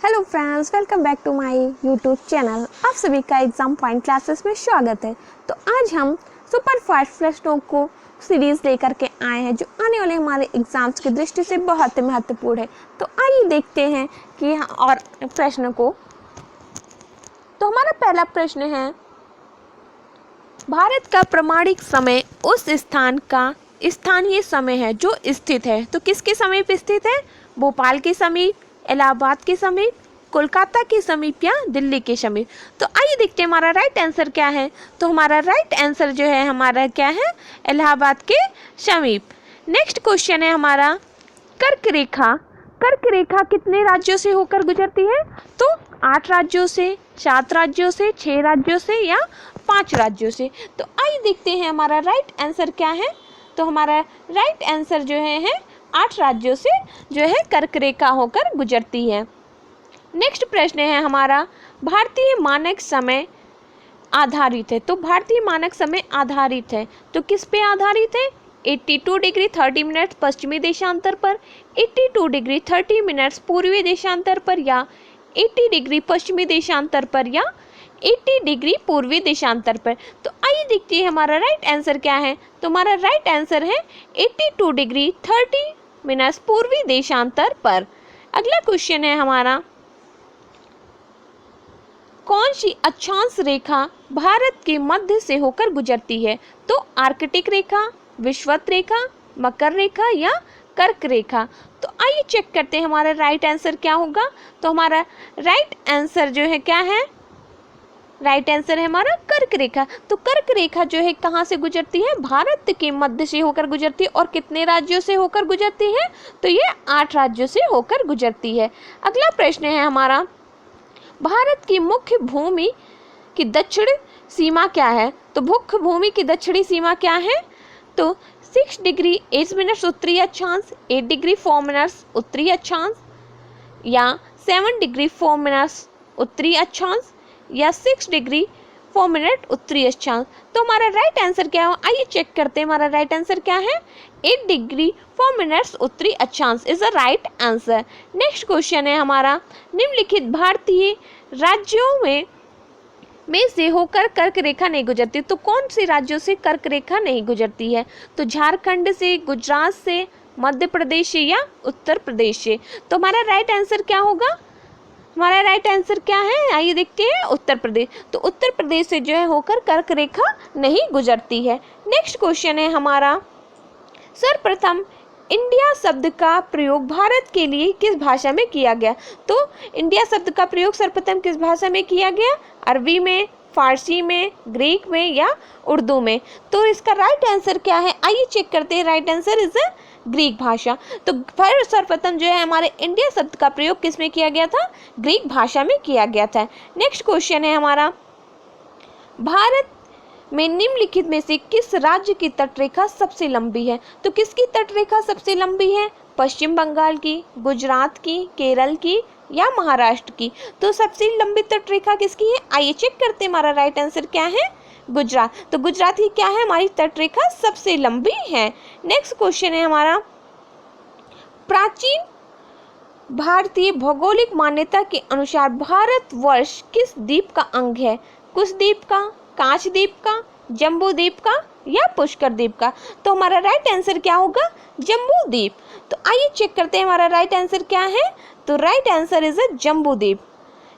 Hello friends, welcome back to my YouTube channel. आप सभी का एग्ज़ाम पॉइंट क्लासेस में स्वागत है। तो आज हम सुपर फास्ट प्रश्नों को सीरीज़ लेकर के आए हैं जो आने वाले हमारे एग्ज़ाम्स की दृष्टि से बहुत महत्वपूर्ण है। तो आइए देखते हैं कि और प्रश्न को। तो हमारा पहला प्रश्न है, भारत का प्रमाणिक समय उस स्थान का स्थानीय समय है जो स्थित है। तो किसके समीप स्थित है? भोपाल के समीप, इलाहाबाद के समीप, कोलकाता के समीप या दिल्ली के समीप। तो आइए देखते हैं हमारा राइट आंसर क्या है। तो हमारा राइट आंसर जो है हमारा क्या है? इलाहाबाद के समीप। नेक्स्ट क्वेश्चन है हमारा, कर्क रेखा। कर्क रेखा कितने राज्यों से होकर गुजरती है? तो 8 राज्यों से, 7 राज्यों से, 6 राज्यों से या 5 राज्यों से। तो आइए देखते हैं हमारा राइट आंसर क्या है। तो हमारा राइट आंसर जो है 8 राज्यों से जो है कर्क रेखा होकर गुजरती है। नेक्स्ट प्रश्न है हमारा, भारतीय मानक समय आधारित है। तो भारतीय मानक समय आधारित है तो किस पे आधारित है? 82 डिग्री 30 मिनट पश्चिमी देशांतर पर, 82 डिग्री 30 मिनट्स पूर्वी देशांतर पर, या 80 डिग्री पश्चिमी देशांतर पर, या 80 डिग्री पूर्वी देशांतर पर। तो आइए देखते हैं हमारा राइट आंसर क्या है। तो हमारा राइट आंसर है 82 डिग्री 30 मिनट्स पूर्वी देशांतर पर। अगला क्वेश्चन है हमारा, कौन सी अक्षांश रेखा भारत के मध्य से होकर गुजरती है? तो आर्कटिक रेखा, विषुवत रेखा, मकर रेखा या कर्क रेखा। तो आइए चेक करते हैं हमारा राइट आंसर क्या होगा। तो हमारा राइट आंसर जो है क्या है? राइट आंसर है हमारा कर्क रेखा। तो कर्क रेखा जो है कहाँ से गुजरती है? भारत के मध्य से होकर गुजरती है। और कितने राज्यों से होकर गुजरती है? तो ये 8 राज्यों से होकर गुजरती है। अगला प्रश्न है हमारा, भारत की मुख्य भूमि की दक्षिण सीमा क्या है? तो मुख्य भूमि की दक्षिणी सीमा क्या है? तो 6 डिग्री 8 मिनट्स उत्तरी अक्षांश, 8 डिग्री 4 मिनट्स उत्तरी अक्षांश, या 7 डिग्री 4 मिनट्स उत्तरी अक्षांश, या 6 डिग्री 4 मिनट उत्तरी अक्षांश। तो हमारा राइट आंसर क्या है? आइए चेक करते हैं हमारा राइट आंसर क्या है। 8 डिग्री 4 मिनट्स उत्तरी अक्षांश is the right answer. Next question है हमारा, निम्नलिखित भारतीय राज्यों में से होकर कर्क रेखा नहीं गुजरती। तो कौन से राज्यों से कर्क रेखा नहीं गुजरती है? तो झारखंड से, गुजरात से, मध्य प्रदेश से या उत्तर प्रदेश से। तो हमारा राइट आंसर क्या होगा? हमारा राइट आंसर क्या है? आइए देखते हैं, उत्तर प्रदेश। तो उत्तर प्रदेश से जो है होकर कर्क रेखा नहीं गुजरती है। नेक्स्ट क्वेश्चन है हमारा, सर्वप्रथम इंडिया शब्द का प्रयोग भारत के लिए किस भाषा में किया गया? तो इंडिया शब्द का प्रयोग सर्वप्रथम किस भाषा में किया गया? अरबी में, फारसी में, ग्रीक में या उर्दू में। तो इसका राइट आंसर क्या है? आइए चेक करते हैं। राइट आंसर इज ग्रीक भाषा। तो सर्वप्रथम जो है हमारे इंडिया शब्द का प्रयोग किस में किया गया था? ग्रीक भाषा में किया गया था। नेक्स्ट क्वेश्चन है हमारा, भारत में निम्नलिखित में से किस राज्य की तटरेखा सबसे लंबी है? तो किसकी तटरेखा सबसे लंबी है? पश्चिम बंगाल की, गुजरात की, केरल की या महाराष्ट्र की। तो सबसे लंबी तटरेखा किसकी है? आइए चेक करते हैं हमारा राइट आंसर क्या है। गुजरात। तो गुजरात की क्या है? हमारी तटरेखा सबसे लंबी है। नेक्स्ट क्वेश्चन है हमारा, प्राचीन भारतीय भौगोलिक मान्यता के अनुसार भारतवर्ष किस द्वीप का अंग है? कुश द्वीप का, कांच द्वीप का, जम्बू द्वीप का या पुष्कर द्वीप का। तो हमारा राइट आंसर क्या होगा? जम्बू द्वीप। तो आइए चेक करते हैं हमारा राइट आंसर क्या है। तो राइट आंसर इज जम्बू द्वीप।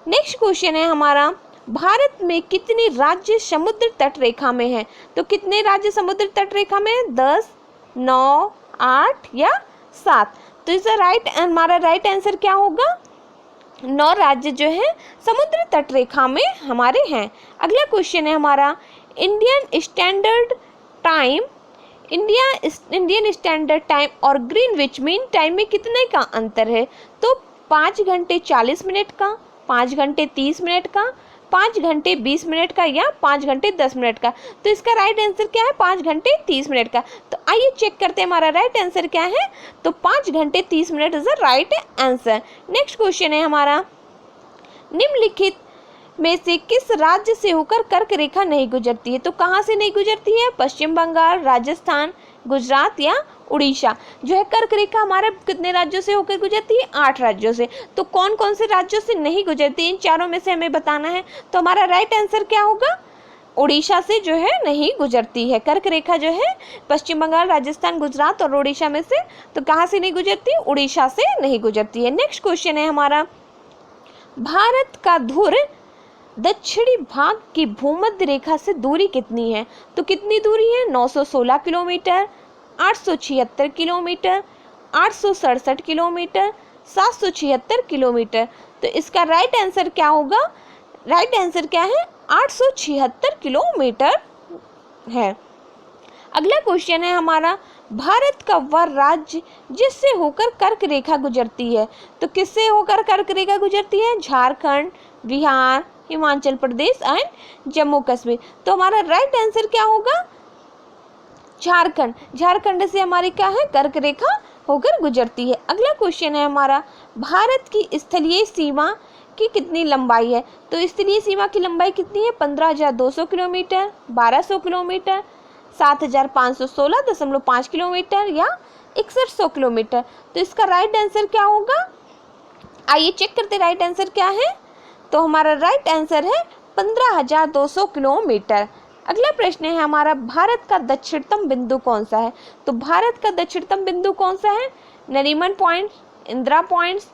नेक्स्ट क्वेश्चन है हमारा, भारत में कितने राज्य समुद्र तट रेखा में हैं? तो कितने राज्य समुद्र तट रेखा में? 10, 9, 8 या 7। तो इस राइट हमारा राइट आंसर क्या होगा? 9 राज्य जो है समुद्र तट रेखा में हमारे हैं। अगला क्वेश्चन है हमारा, Indian standard time, Indian standard time और ग्रीनविच मीन टाइम में कितने का अंतर है? तो 5 घंटे 40 मिनट का, 5 घंटे 30 मिनट का, 5 घंटे 20 मिनट का या 5 घंटे 10 मिनट का। तो इसका राइट आंसर क्या है? 5 घंटे 30 मिनट का। तो आइए चेक करते हैं हमारा राइट आंसर क्या है। तो 5 घंटे 30 minute is the right answer. Next question है हमारा, निम्नलिखित में से किस राज्य से होकर कर्क रेखा नहीं गुजरती है? तो कहाँ से नहीं गुजरती है? पश्चिम बंगाल, राजस्थान, गुजरात या उड़ीसा। जो है कर्क रेखा हमारे कितने राज्यों से होकर गुजरती है? 8 राज्यों से। तो कौन कौन से राज्यों से नहीं गुजरती, इन चारों में से हमें बताना है। तो हमारा राइट आंसर क्या होगा? उड़ीसा से जो है नहीं गुजरती है। कर्क रेखा जो है पश्चिम बंगाल, राजस्थान, गुजरात और उड़ीसा में से, तो कहाँ से नहीं गुजरती? उड़ीसा से नहीं गुजरती है। नेक्स्ट क्वेश्चन है हमारा, भारत का ध्रुव दक्षिणी भाग की भूमध्य रेखा से दूरी कितनी है? तो कितनी दूरी है? 916 किलोमीटर, 876 किलोमीटर, 867 किलोमीटर, 776 किलोमीटर। तो इसका राइट आंसर क्या होगा? राइट आंसर क्या है? 876 किलोमीटर है। अगला क्वेश्चन है हमारा, भारत का वह राज्य जिससे होकर कर्क रेखा गुजरती है। तो किससे होकर कर्क रेखा गुजरती है? झारखंड, बिहार, हिमाचल प्रदेश एंड जम्मू कश्मीर। तो हमारा राइट आंसर क्या होगा? झारखंड। झारखंड से हमारी क्या है? कर्क रेखा होकर गुजरती है। अगला क्वेश्चन है हमारा, भारत की स्थलीय सीमा की कितनी लंबाई है? तो स्थलीय सीमा की लंबाई कितनी है? 15,200 किलोमीटर, 1200 किलोमीटर, 7,516.5 किलोमीटर या 6100 किलोमीटर। तो इसका राइट आंसर क्या होगा? आइए चेक करते राइट आंसर क्या है। तो हमारा राइट आंसर है 15,200 किलोमीटर। अगला प्रश्न है हमारा, भारत का दक्षिणतम बिंदु कौन सा है? तो भारत का दक्षिणतम बिंदु कौन सा है? Nariman point, Indira points,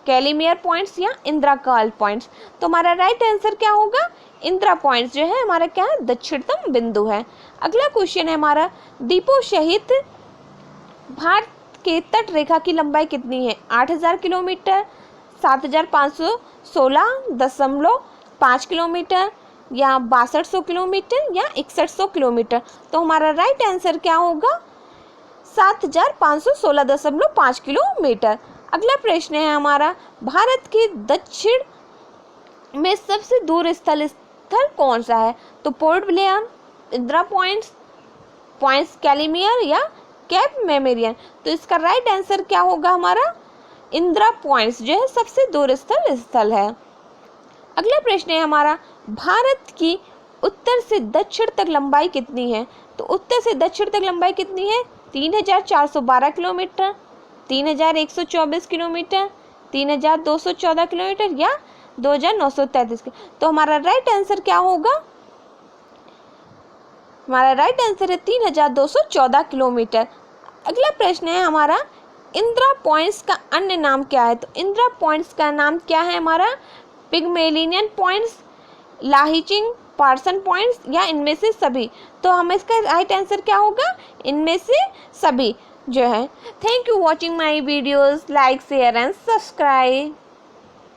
Calimere points या इंदिरा काल पॉइंट्स। तो हमारा राइट आंसर क्या होगा? इंदिरा पॉइंट्स जो है हमारा क्या है? दक्षिणतम बिंदु है। अगला क्वेश्चन है हमारा, द्वीपों सहित भारत के तट रेखा की लंबाई कितनी है? 8,000 किलोमीटर, 7,516.5 किलोमीटर या 6200 किलोमीटर या 6100 किलोमीटर। तो हमारा राइट आंसर क्या होगा? 7,516.5 किलोमीटर। अगला प्रश्न है हमारा, भारत के दक्षिण में सबसे दूर स्थल कौन सा है? तो पोर्ट ब्लेयर, इंदिरा पॉइंट्स, पॉइंट्स कैलीमियर या कैप मेमोरियल। तो इसका राइट आंसर क्या होगा हमारा? इंदिरा पॉइंट्स जो है सबसे दूर स्थल है। अगला प्रश्न है हमारा, भारत की उत्तर से दक्षिण तक लंबाई कितनी है? तो उत्तर से दक्षिण तक लंबाई कितनी है? 3,412 किलोमीटर, 3,124 किलोमीटर, 3,214 किलोमीटर या 2,933। तो हमारा राइट आंसर क्या होगा? हमारा राइट आंसर है 3,214 किलोमीटर। अगला प्रश्न है हमारा, इंदिरा पॉइंट्स का अन्य नाम क्या है? तो इंदिरा पॉइंट्स का नाम क्या है हमारा? पिग्मेलियन पॉइंट्स, लाहिचिंग पार्सन पॉइंट्स या इनमें से सभी। तो हमें इसका राइट आंसर क्या होगा? इनमें से सभी जो है। Thank you watching my videos, like share and subscribe.